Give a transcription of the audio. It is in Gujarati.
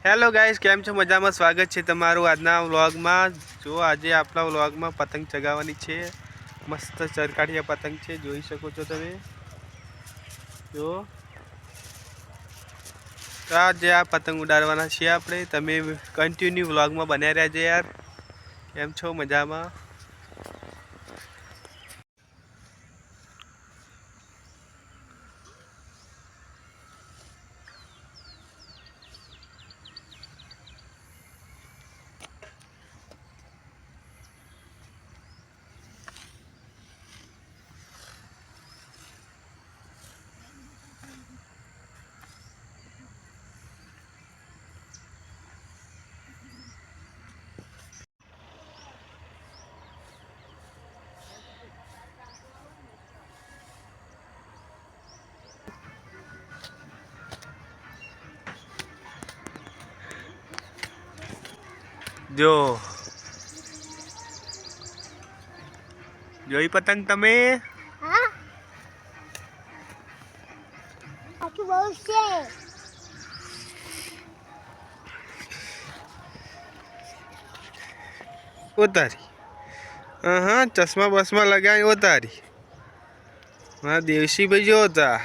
હેલો ગાઈસ, કેમ છો? મજામાં? સ્વાગત છે તમારું આજના વ્લોગમાં। જો આજે આપણા વ્લોગમાં પતંગ ચગાવવાની છે। મસ્ત ચરકાઠિયા પતંગ છે, જોઈ શકો છો તમે। જો આજે આ પતંગ ઉડાડવાના છીએ આપણે। તમે કન્ટિન્યુ વ્લોગમાં બન્યા રહેજો યાર। કેમ છો? મજામાં? જો જોઈ પતંગ તમે? હા, આખી બહુ છે। ઉતારી હા, ચશ્મા બસમાં લગાવી ઉતારી। મારા દેવસી ભાઈ જો હતા।